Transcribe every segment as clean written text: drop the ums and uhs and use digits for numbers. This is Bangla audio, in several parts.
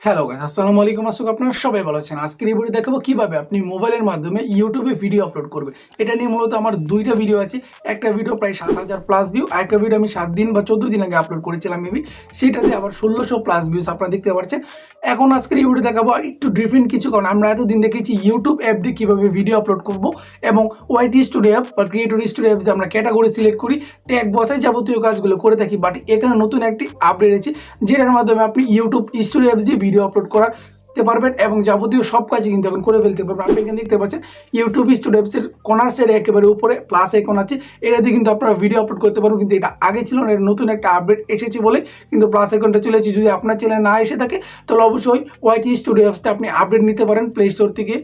হ্যালো গাইস, আসসালামু আলাইকুম। আশা করি আপনারা সবাই ভালো আছেন। আজকের এই ভিডিও দেখাবো কিভাবে আপনি মোবাইলের মাধ্যমে ইউটিউবে ভিডিও আপলোড করবেন। এটা নিয়ে মূলত আমার দুইটা ভিডিও আছে। একটা ভিডিও প্রায় ৭,০০০ প্লাস ভিউ, আর একটা ভিডিও আমি ৭ দিন বা ১৪ দিন আগে আপলোড করেছিলাম মেবি, সেটাতে আবার ১৬০০ প্লাস ভিউস আপনারা দেখতে পাচ্ছেন। এখন আজকের এই ভিডিও দেখাবো আর একটু ডিফারেন্ট কিছু, কারণ আমরা এতদিন দেখেছি ইউটিউব অ্যাপ দিয়ে কীভাবে ভিডিও আপলোড করবো এবং ওয়াইটি স্টুডিও অ্যাপ বা ক্রিয়েটর স্টুডিও অ্যাপ যে আমরা ক্যাটাগরি সিলেক্ট করি, ট্যাগ বসাই যাবতীয় কাজগুলো করে থাকি। বাট এখানে নতুন একটি আপডেট আছে যেটার মাধ্যমে আপনি ইউটিউব স্টুডিও অ্যাপ দিয়ে ভিডিও আপলোড করার পারবেন এবং যাবতীয় সব কাজই কিন্তু এখন করে ফেলতে পারবেন। আপনি এখানে দেখতে পাচ্ছেন ইউটিউব স্টুডিও অ্যাপসের কর্নার সাইডে একেবারে উপরে প্লাস আইকন আছে, এটা দিয়ে কিন্তু আপনারা ভিডিও আপলোড করতে পারবেন। কিন্তু এটা আগে ছিল না, এটা নতুন একটা আপডেট এসেছে বলে কিন্তু প্লাস আইকনটা চলে এসেছে। যদি আপনার চ্যানেলে না এসে থাকে তাহলে অবশ্যই ওয়াইটি স্টুডিও অ্যাপসটা আপনি আপডেট নিতে পারেন, প্লে স্টোর থেকে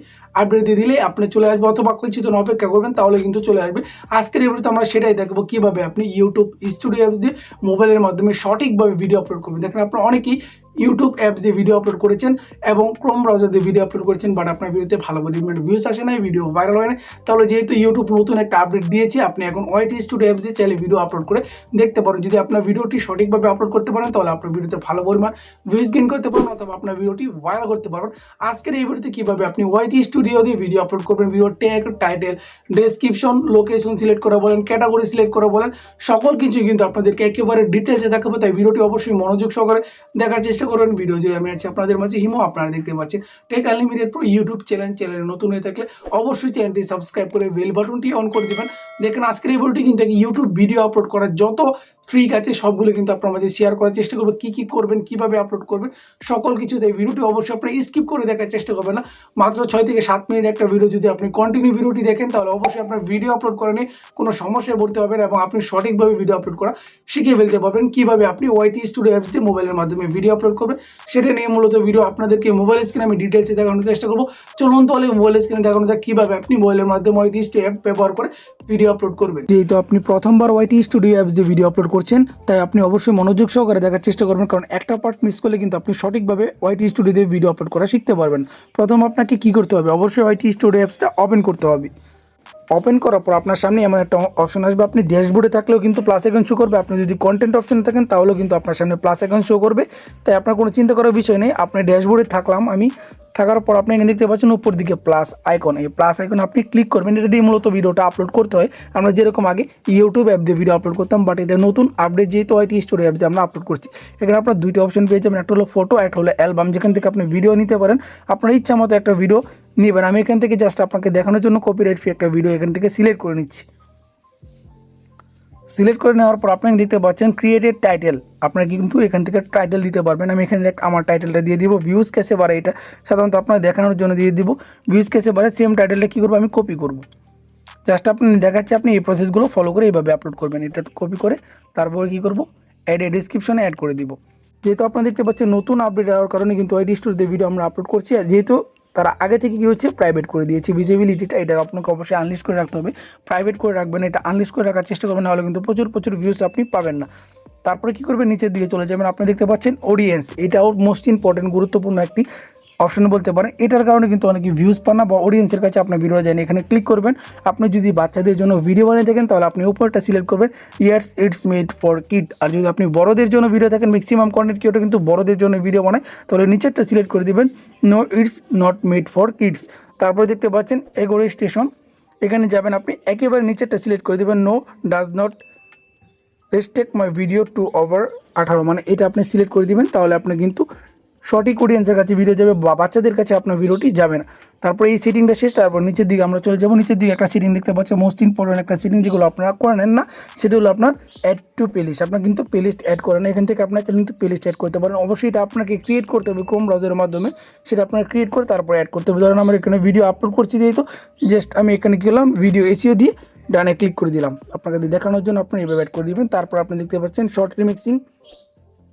আপডেট দিয়ে দিলে আপনি চলে আসবে, অথবা কিছুদিন অপেক্ষা করবেন তাহলে কিন্তু চলে আসবে। আজকের এই ভিডিওতে আমরা সেটাই দেখবো কিভাবে আপনি ইউটিউব স্টুডিও অ্যাপস দিয়ে মোবাইলের মাধ্যমে সঠিকভাবে ভিডিও আপলোড করবেন। দেখেন আপনারা অনেকেই ইউটিউব অ্যাপস দিয়ে ভিডিও আপলোড করেছেন এবং ক্রোম ব্রাউজার দিয়ে ভিডিও আপলোড করেছেন, বাট আপনার ভিডিওতে ভালো ভিউস আসে না, ভিডিও ভাইরাল হয় না। তাহলে যেহেতু ইউটিউব নতুন একটা আপডেট দিয়েছে, আপনি এখন ওয়াইটি স্টুডিও অ্যাপস দিয়ে চাইলে ভিডিও আপলোড করে দেখতে পারেন। যদি আপনার ভিডিওটি সঠিকভাবে আপলোড করতে পারেন তাহলে আপনার ভিডিওতে ভালো পরিমাণ ভিউস গেইন করতে পারবেন, অথবা আপনার ভিডিওটি ভাইরাল করতে পারবেন। আজকের এই ভিডিওতে কীভাবে আপনি ওয়াইটি স্টুডিও দিয়ে ভিডিও আপলোড করবেন, ভিডিওর tag, title, description, location select করা বলেন, ক্যাটাগরি সিলেক্ট করা বলেন, সকল কিছু কিন্তু আপনাদেরকে একেবারে ডিটেলসে দেখাবো। তাই ভিডিওটি অবশ্যই মনোযোগ সহকারে দেখার চেষ্টা করবেন। ভিডিও জুড়ে আমি আছি আপনাদের মাঝে হিমো। আপনারা দেখতে পাচ্ছেন টেক আনলিমিটেড প্রো ইউটিউব চ্যানেলে নতুন হয়ে থাকলে অবশ্যই চ্যানেলটি সাবস্ক্রাইব করে বেল বাটনটি অন করে দেবেন। দেখেন আজকের এই ভিডিওটি কিন্তু ইউটিউব ভিডিও আপলোড করার যত ট্রিক আছে সবগুলো কিন্তু আপনার মাঝে শেয়ার করার চেষ্টা করবো। কী করবেন, কীভাবে আপলোড করবেন, সকল কিছু। তাই ভিডিওটি অবশ্যই আপনি স্কিপ করে দেখার চেষ্টা করবেন না। মাত্র 6 থেকে 7 মিনিট একটা ভিডিও যদি আপনি কন্টিনিউ ভিডিওটি দেখেন তাহলে অবশ্যই আপনার ভিডিও আপলোড করে নিয়ে কোনো সমস্যায় পড়তে পারবেন এবং আপনি সঠিকভাবে ভিডিও আপলোড করা শিখে ফেলতে পারবেন। কীভাবে আপনি ওয়াইটি স্টুডিও অ্যাপস দিয়ে মোবাইলের মাধ্যমে ভিডিও আপলোড করবেন সেটা নিয়ে মূলত ভিডিও আপনাদেরকে মোবাইল স্ক্রিনে আমি ডিটেলসে দেখানোর চেষ্টা করবো। চলুন তাহলে মোবাইল স্ক্রিনে দেখানো যাক কীভাবে আপনি মোবাইলের মাধ্যমে ওয়াইটি স্টুডিও অ্যাপ ব্যবহার করে ভিডিও আপলোড করবেন। যেহেতু আপনি প্রথমবার ওয়াইটি স্টুডিও অ্যাপস দিয়ে ভিডিও আপলোড করছেন, তাই আপনি অবশ্যই মনোযোগ সহকারে দেখার চেষ্টা করবেন, কারণ একটা পার্ট মিস করলে কিন্তু আপনি সঠিকভাবে ওয়াইটি স্টুডিও দিয়ে ভিডিও আপলোড করা শিখতে পারবেন। প্রথম আপনাকে কী করতে হবে, অবশ্যই ওয়াইটি স্টুডিও অ্যাপসটা ওপেন করতে হবে। ওপেন করার পর আপনার সামনে এমন একটা অপশন আসবে, আপনি ড্যাশবোর্ডে থাকলেও কিন্তু প্লাস আইকন শো করবে, আপনি যদি কন্টেন্ট অপশনে থাকেন তাহলেও কিন্তু আপনার সামনে প্লাস আইকন শো করবে। তাই আপনার কোনো চিন্তা করার বিষয় নেই। আপনি ড্যাশবোর্ডে থাকলাম আমি, থাকার পর আপনি এখানে দেখতে পাচ্ছেন উপর দিকে প্লাস আইকন, এই প্লাস আইকন আপনি ক্লিক করবেন। এটা দিয়ে মূলত ভিডিওটা আপলোড করতে হয়। আমরা যেরকম আগে ইউটিউব অ্যাপ দিয়ে ভিডিও আপলোড করতাম, বাট এটা নতুন আপডেট যেহেতু ওয়াইটি স্টুডিও অ্যাপ দিয়ে আমরা আপলোড করছি। এখানে আপনার দুইটা অপশন পেয়ে যাবেন, একটা হলো ফটো, একটা হলো অ্যালবাম, যেখান থেকে আপনি ভিডিও নিতে পারেন। আপনার ইচ্ছা মতো একটা ভিডিও নেবেন। আমি এখান থেকে জাস্ট আপনাকে দেখানোর জন্য কপিরাইট ফ্রি একটা ভিডিও এখান থেকে সিলেক্ট করে নিচ্ছি। সিলেক্ট করে নেওয়ার পর আপনি দেখতে পাচ্ছেন ক্রিয়েটেড টাইটেল, আপনারা কিন্তু এখান থেকে টাইটেল দিতে পারবেন। আমি এখানে আমার টাইটেলটা দিয়ে দিব ভিউজ কেসে বাড়ে, এটা সাধারণত আপনারা দেখানোর জন্য দিয়ে দিব ভিউজ কেসে বাড়ে। সেম টাইটেলটা কী করবো, আমি কপি করব। জাস্ট আপনি দেখাচ্ছি, আপনি এই প্রসেসগুলো ফলো করে এইভাবে আপলোড করবেন। এটা কপি করে তারপরে কী করব, অ্যাড ডিসক্রিপশনে অ্যাড করে দিব। যেহেতু আপনারা দেখতে পাচ্ছেন নতুন আপডেট হওয়ার কারণে কিন্তু ওয়াইটি স্টুডিওতে ভিডিও আমরা আপলোড করছি, আর যেহেতু তারা আগে থেকে কী হচ্ছে প্রাইভেট করে দিয়েছে ভিজিবিলিটিটা, এটা আপনাকে অবশ্যই আনলিস্ট করে রাখতে হবে। প্রাইভেট করে রাখবেন, এটা আনলিস্ট করে রাখার চেষ্টা করবেন, নাহলে কিন্তু প্রচুর ভিউস আপনি পাবেন না। তারপরে কী করবেন, নিচের দিকে চলে যাবেন। আপনি দেখতে পাচ্ছেন অডিয়েন্স, এটাও মোস্ট ইম্পর্টেন্ট গুরুত্বপূর্ণ একটি অপশন বলতে পারেন। এটার কারণে কিন্তু অনেকে ভিউজ পান না বা অডিয়েন্সের কাছে আপনার ভিডিও যায়নি। এখানে ক্লিক করবেন। আপনি যদি বাচ্চাদের জন্য ভিডিও বানিয়ে থাকেন তাহলে আপনি উপরটা সিলেক্ট করবেন years it's made for kid. আর যদি আপনি বড়দের জন্য ভিডিও থাকেন, ম্যাক্সিমাম কন্টেন্ট ক্রিয়েটর কিন্তু বড়দের জন্য ভিডিও বানায়, তাহলে নিচেরটা সিলেক্ট করে দেবেন no it's not made for kids. তারপরে দেখতে পাচ্ছেন এগোরে স্টেশন, এখানে যাবেন। আপনি একেবারে নিচেরটা সিলেক্ট করে দেবেন no does not restrict my video to over 18, মানে এটা আপনি সিলেক্ট করে দিবেন। তাহলে আপনি কিন্তু সঠিক অডিয়েন্সের কাছে ভিডিও যাবে বা বাচ্চাদের কাছে আপনার ভিডিওটি যাবে না। তারপর এই সেটিংটা শেষ, তারপর নিচের দিকে আমরা চলে যাবো। নিচের দিকে একটা সেটিং দেখতে পাচ্ছেন, মোস্ট ইম্পর্টেন্ট একটা সেটিং, যেগুলো আপনারা করে নেন না, সেটা হলো আপনার অ্যাড টু প্লেলিস্ট। আপনার কিন্তু প্লেলিস্ট অ্যাড করেন, এখান থেকে আপনার চাইলে কিন্তু প্লেলিস্ট অ্যাড করতে পারেন। অবশ্যই এটা আপনাকে ক্রিয়েট করতে হবে ক্রোম ব্রাউজারের মাধ্যমে, সেটা আপনার ক্রিয়েট করে তারপর অ্যাড করতে হবে। ধরেন আমরা এখানে ভিডিও আপলোড করছি, যেহেতু জাস্ট আমি এখানে গেলাম ভিডিও এসিও দিয়ে ডানে ক্লিক করে দিলাম। আপনাকে দেখানোর জন্য আপনি এভাবে অ্যাড করে দিবেন। তারপর আপনি দেখতে পাচ্ছেন শর্ট রিমিক্সিং,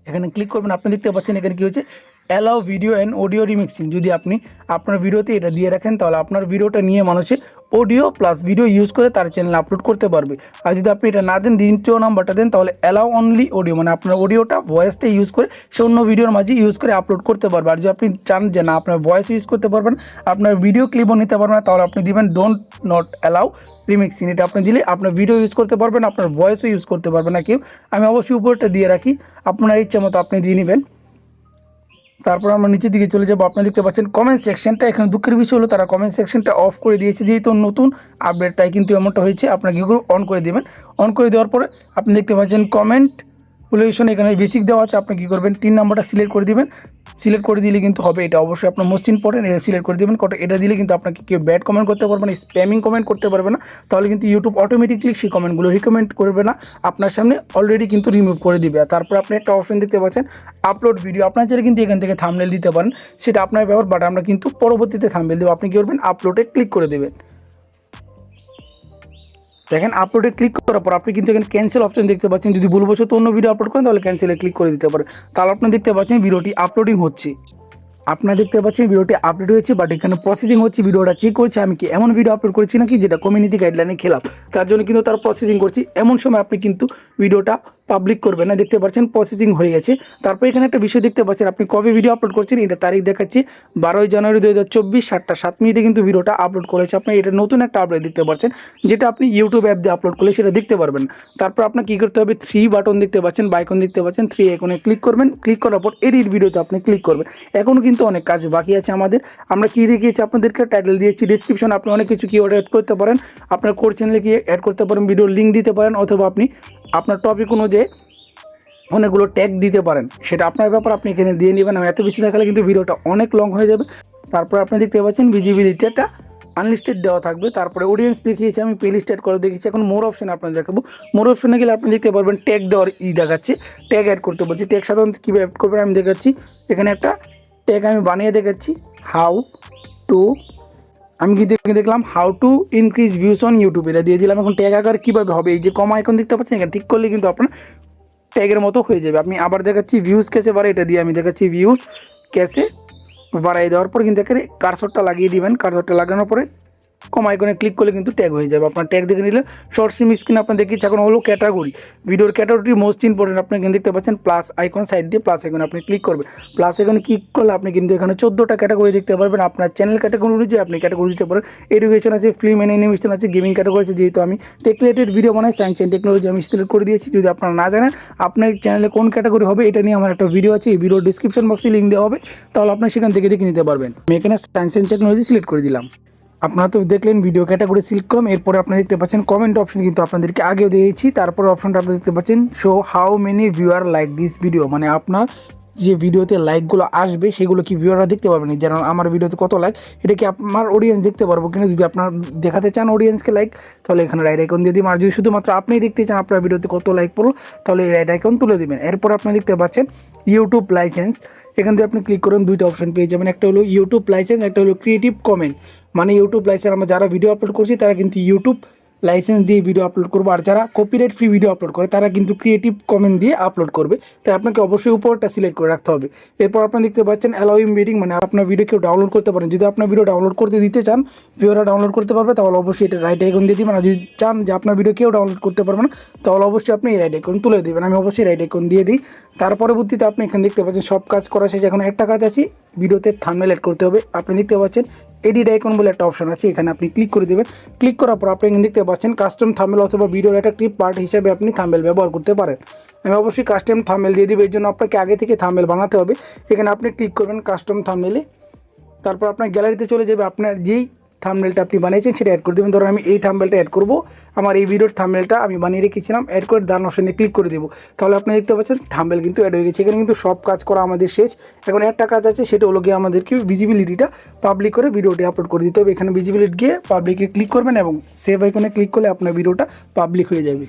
এখানে ক্লিক করবেন। আপনি দেখতে পাচ্ছেন এখানে কী হচ্ছে allow video and audio remixing. যদি আপনি আপনার ভিডিওতে এটা দিয়ে রাখেন তাহলে আপনার ভিডিওটা নিয়ে মানুষের অডিও প্লাস ভিডিও ইউজ করে তার চ্যানেলে আপলোড করতে পারবে। আর যদি আপনি এটা না দেন, দ্বিতীয় নাম্বারটা দেন, তাহলে অ্যালাউ অনলি অডিও, মানে আপনার অডিওটা ভয়েসটা ইউজ করে সে অন্য ভিডিওর মাঝে ইউজ করে আপলোড করতে পারবে। আর যদি আপনি চান যে না আপনার ভয়েস ইউজ করতে পারবেন, আপনার ভিডিও ক্লিপও নিতে পারবেন না, তাহলে আপনি দিবেন ডোন্ট নট অ্যালাউ রিমিক্সিং। এটা আপনি দিলে আপনার ভিডিও ইউজ করতে পারবেন, আপনার ভয়েসও ইউজ করতে পারবেন না কেউ। আমি অবশ্যই উপরটা দিয়ে রাখি, আপনার ইচ্ছা মতো আপনি দিয়ে নেবেন। তারপর আমরা নিচের দিকে চলে যাবো। আপনারা দেখতে পাচ্ছেন কমেন্ট সেকশনটা, এখানে দুঃখের বিষয় হলো তারা কমেন্ট সেকশনটা অফ করে দিয়েছে, যেহেতু নতুন আপডেট তাই কিন্তু এমনটা হয়েছে। আপনারা কী করে অন করে দেবেন, অন করে দেওয়ার পরে আপনি দেখতে পাচ্ছেন কমেন্ট পলিউশন, এখানে বেসিক দেওয়া আছে। আপনি কী করবেন 3 নম্বরটা সিলেক্ট করে দিবেন, সিলেক্ট করে দিলে কিন্তু হবে, এটা অবশ্যই আপনার মোস্ট ইম্পর্টেন্ট, এটা সিলেক্ট করে দেবেন। এটা দিলে কিন্তু আপনাকে কেউ ব্যাড কমেন্ট করতে পারবে না, স্প্যামিং কমেন্ট করতে পারবে না, তাহলে কিন্তু ইউটিউব অটোমেটিকলি সেই কমেন্টগুলো রিকমেন্ড করবে না, আপনার সামনে অলরেডি কিন্তু রিমুভ করে দিবে। আর তারপর আপনি একটা অপশন দেখতে পাচ্ছেন আপলোড ভিডিও, আপনার চাইলে কিন্তু এখান থেকে থাম্বনেল দিতে পারেন, সেটা আপনার ব্যাপার, বাট আমরা কিন্তু পরবর্তীতে থাম্বনেল দেবো। আপনি কী করবেন আপলোডে ক্লিক করে দেবেন। দেখেন আপলোডে ক্লিক করার পর আপনি কিন্তু এখানে ক্যান্সেল অপশন দেখতে পাচ্ছেন, যদি ভুলবশত অন্য ভিডিও আপলোড করেন তাহলে ক্যান্সেলে ক্লিক করে দিতে পারেন। তাহলে আপনি দেখতে পাচ্ছেন ভিডিওটি আপলোডিং হচ্ছে, আপনারা দেখতে পাচ্ছেন ভিডিওটি আপলোড হয়েছে, বাট এখানে প্রসেসিং হচ্ছে, ভিডিওটা চেক করছে আমি কি এমন ভিডিও আপলোড করেছি নাকি যেটা কমিউনিটি গাইডলাইনে খেলাফ, তার জন্য কিন্তু তার প্রসেসিং করছি। এমন সময় আপনি কিন্তু ভিডিওটা পাবলিক করবেন না, দেখতে পাচ্ছেন প্রসেসিং হয়ে গেছে। তারপর এখানে একটা বিষয় দেখতে পাচ্ছেন আপনি কবে ভিডিও আপলোড করছেন, এটা তারিখ দেখাচ্ছে 12ই জানুয়ারি 2024 7টা 7 মিনিটে কিন্তু ভিডিওটা আপলোড করেছে। আপনি এটা নতুন একটা আপডেট দেখতে পাচ্ছেন, যেটা আপনি ইউটিউব অ্যাপ দিয়ে আপলোড করলে সেটা দেখতে পারবেন। তারপর আপনার কী করতে হবে, 3 বাটন দেখতে পাচ্ছেন, বাইকন দেখতে পাচ্ছেন, 3 আইকনে ক্লিক করবেন, ক্লিক করার পর এডিট ভিডিওতে আপনি ক্লিক করবেন। এখনও কিন্তু অনেক কাজ বাকি আছে আমাদের। আমরা কী দেখিয়েছি আপনাদেরকে, টাইটেল দিয়েছি, ডিসক্রিপশন আপনি অনেক কিছু কিওয়ার্ড অ্যাড করতে পারেন, আপনার কোর চ্যানেলে গিয়ে অ্যাড করতে পারেন, ভিডিওর লিঙ্ক দিতে পারেন, অথবা আপনি আপনার টপিক অনুযায়ী অনেকগুলো ট্যাগ দিতে পারেন, সেটা আপনার ব্যাপার, আপনি এখানে দিয়ে নেবেন। আমি এত কিছু দেখালে কিন্তু ভিডিওটা অনেক লং হয়ে যাবে। তারপর আপনি দেখতে পাচ্ছেন ভিজিবিলিটিটা আনলিস্টেড দেওয়া থাকবে। তারপরে অডিয়েন্স দেখিয়েছি আমি, প্লে লিস্ট অ্যাড করে দেখিয়েছি। এখন মোর অপশন আপনাদের দেখাবো, মোর অপশনে গেলে আপনি দেখতে পারবেন ট্যাগ দেওয়ার দেখাচ্ছে, ট্যাগ অ্যাড করতে বলছি। ট্যাগ সাধারণত কীভাবে অ্যাড করবেন আমি দেখাচ্ছি, এখানে একটা ট্যাগ আমি বানিয়ে দেখাচ্ছি, হাউ টু, আমি কিন্তু দেখলাম how to increase views on YouTube, এটা দিয়ে দিলাম। এখন ট্যাগ আকার কীভাবে হবে, এই যে কমা আইকন দেখতে পাচ্ছেন, এখানে ঠিক করলে কিন্তু আপনার ট্যাগের মতো হয়ে যাবে। আমি আবার দেখাচ্ছি ভিউজ কেসে বাড়ে, এটা দিয়ে আমি দেখাচ্ছি ভিউজ কেসে বাড়াই দেওয়ার পর কিন্তু এখানে কারসরটা লাগিয়ে দিবেন, কারসরটা লাগানোর পরে কম আইকনে ক্লিক করলে কিন্তু ট্যাগ হয়ে যাবে। আপনার ট্যাগ দেখে নিলে শর্ট স্ট্রিম স্ক্রিন আপনার দেখিয়েছি। এখন হলো ক্যাটাগরি, ভিডিওর ক্যাটাগরি মোস্ট ইম্পর্টেন্ট, আপনি এখানে দেখতে পাচ্ছেন প্লাস আইকন, সাইড দিয়ে প্লাস আইকনে আপনি ক্লিক করবেন। প্লাস আইকনে ক্লিক করলে আপনি কিন্তু এখানে 14টা ক্যাটাগরি দেখতে পারবেন। আপনার চ্যানেল ক্যাটাগরি অনুযায়ী আপনি ক্যাটাগরি দিতে পারেন, এডুকেশন আছে, ফিল্ম অ্যান্ড অ্যানিমেশন আছে, গেমিং ক্যাটাগরি আছে। যেহেতু আমি টেক রিলেটেড ভিডিও বানাই, সায়েন্স অ্যান্ড টেকনোলজি আমি সিলেক্ট করে দিয়েছি। যদি আপনারা না জানেন আপনার চ্যানেলে কোন ক্যাটাগরি হবে, এটা নিয়ে আমার একটা ভিডিও আছে, এই ভিডিও ডিসক্রিপশন বক্সে লিঙ্ক দেওয়া হবে, তাহলে আপনি সেখান থেকে দেখে নিতে পারবেন। আমি এখানে সায়েন্স অ্যান্ড টেকনোলজি সিলেক্ট করে দিলাম। আপনারা তো দেখলেন ভিডিও ক্যাটাগরি সিলেক্ট করলাম, এরপরে আপনারা দেখতে পাচ্ছেন কমেন্ট অপশন, কিন্তু আপনাদেরকে আগেও দিয়েছি। তারপর অপশনটা আপনি দেখতে পাচ্ছেন show how many viewer like this video, মানে আপনার যে ভিডিওতে লাইকগুলো আসবে সেগুলো কি ভিউয়াররা দেখতে পারবেন, যেমন আমার ভিডিওতে কত লাইক, এটা কি আমার অডিয়েন্স দেখতে পারবো কিনা। যদি আপনার দেখাতে চান অডিয়েন্সকে লাইক, তাহলে এখানে রাইট আইকন দিয়ে দিবেন। আর যদি শুধুমাত্র আপনিই দেখতে চান আপনার ভিডিওতে কত লাইক পড়লো, তাহলে এই রাইট আইকন তুলে দিবেন। এরপর আপনি দেখতে পাচ্ছেন ইউটিউব লাইসেন্স, এখান থেকে আপনি ক্লিক করুন, দুইটা অপশন পেয়ে যাবেন, একটা হলো ইউটিউব লাইসেন্স, একটা হলো ক্রিয়েটিভ কমেন্ট। মানে ইউটিউব লাইসেন্স আমরা যারা ভিডিও আপলোড করছি তারা কিন্তু ইউটিউব লাইসেন্স দিয়ে ভিডিও আপলোড করবো, আর যারা কপিরাইট ফ্রি ভিডিও আপলোড করে তারা কিন্তু ক্রিয়েটিভ কমেন্ট দিয়ে আপলোড করবে। তাই আপনাকে অবশ্যই উপরটা সিলেক্ট করে রাখতে হবে। এরপর আপনি দেখতে পাচ্ছেন অ্যালাউ এমবেডিং, মানে আপনার ভিডিও কেউ ডাউনলোড করতে পারেন। যদি আপনার ভিডিও ডাউনলোড করতে দিতে চান, ভিডিওটা ডাউনলোড করতে পারবে, তাহলে অবশ্যই এটা রাইট আইকন দিয়ে দিবেন। আর যদি চান যে আপনার ভিডিও কেউ ডাউনলোড করতে পারবে না, তাহলে অবশ্যই আপনি এই রাইট আইকন তুলে দেবেন। আমি অবশ্যই রাইট আইকন দিয়ে দিই। তার পরবর্তীতে আপনি এখানে দেখতে পাচ্ছেন সব কাজ করা শেষে এখন একটা কাজ আছে, ভিডিওতে থাম্বনেল অ্যাড করতে হবে। আপনি দেখতে পাচ্ছেন এডিট আইকন বলে একটা অপশন আছে, এখানে আপনি ক্লিক করে দেবেন। ক্লিক করার পর আপনি এখানে দেখতে পাচ্ছেন কাস্টম থাম্বনেল অথবা ভিডিওর একটা ক্লিপ পার্ট হিসেবে আপনি থাম্বনেল ব্যবহার করতে পারেন। আমি অবশ্যই কাস্টম থাম্বনেল দিয়ে দেবো, এর জন্য আপনাকে আগে থেকে থাম্বনেল বানাতে হবে। এখানে আপনি ক্লিক করবেন কাস্টম থাম্বনেলে, তারপর আপনার গ্যালারিতে চলে যাবে, আপনার যেই থাম্বনেলটা আপনি বানিয়েছেন সেটা অ্যাড করে দেবেন। ধরুন আমি এই থাম্বনেলটা অ্যাড করব, আমার এই ভিডিওর থাম্বনেলটা আমি বানিয়ে রেখেছিলাম, অ্যাড করে ডান অপশনে ক্লিক করে দেবো। তাহলে আপনি দেখতে পাচ্ছেন থাম্বনেল কিন্তু অ্যাড হয়ে গেছে। এখানে কিন্তু সব কাজ করা আমাদের শেষ। এখন একটা কাজ আছে, সেটা হলো গিয়ে আমাদেরকে ভিজিবিলিটিটা পাবলিক করে ভিডিওটি আপলোড করে দিতে হবে। এখানে ভিজিবিলিটি গিয়ে পাবলিকে ক্লিক করবেন এবং সেভ আইকনে ক্লিক করলে আপনার ভিডিওটা পাবলিক হয়ে যাবে।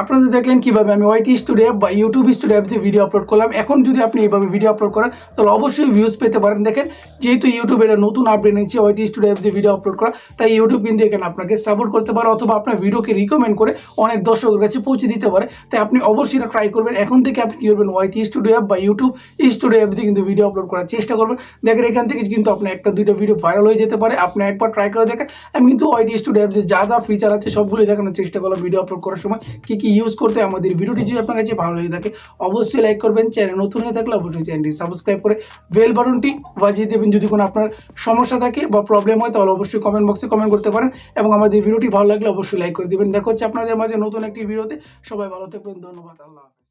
আপনারা দেখলেন কিভাবে আমি ওয়াইটি স্টুডিও বা ইউটিউব স্টুডিও অ্যাপে ভিডিও আপলোড করলাম। এখন যদি আপনি এইভাবে ভিডিও আপলোড করেন তাহলে অবশ্যই ভিউজ পেতে পারেন। দেখেন যেহেতু ইউটিউব এটা নতুন আপডেট নিচ্ছে ওয়াইটি স্টুডিও অ্যাপে ভিডিও আপলোড করা, তাই ইউটিউব কিন্তু এখানে আপনাকে সাপোর্ট করতে পারে, অথবা আপনার ভিডিওকে রিকমেন্ড করে অনেক দর্শকের কাছে পৌঁছে দিতে পারে। তাই আপনি অবশ্যই এটা ট্রাই করবেন। এখন থেকে আপনি কী করবেন, ওয়াইটি স্টুডিও অ্যাপ বা ইউটিউব স্টুডিও অ্যাপে কিন্তু ভিডিও আপলোড করার চেষ্টা করবেন। দেখেন এখান থেকে কিন্তু আপনার একটা দুইটা ভিডিও ভাইরাল হয়ে যেতে পারে। আপনি একবার ট্রাই করে দেখেন। আমি কিন্তু ওয়াইটি স্টুডিও অ্যাপে যা যা ফিচার আছে সবগুলো দেখানোর চেষ্টা করলাম ভিডিও আপলোড করার সময় কী কী ইউজ করতে। আমাদের ভিডিওটি যদি আপনার কাছে ভালো লেগে থাকে অবশ্যই লাইক করবেন, চ্যানেল নতুন হয়ে থাকলে অবশ্যই চ্যানেলটি সাবস্ক্রাইব করে বেল বাটনটি বাজিয়ে দেবেন। যদি কোনো আপনার সমস্যা থাকে বা প্রবলেম হয় তাহলে অবশ্যই কমেন্ট বক্সে কমেন্ট করতে পারেন, এবং আমাদের ভিডিওটি ভালো লাগলে অবশ্যই লাইক করে দেবেন। দেখা হচ্ছে আপনাদের মাঝে নতুন একটি ভিডিওতে। সবাই ভালো থাকবেন, ধন্যবাদ, আল্লাহ।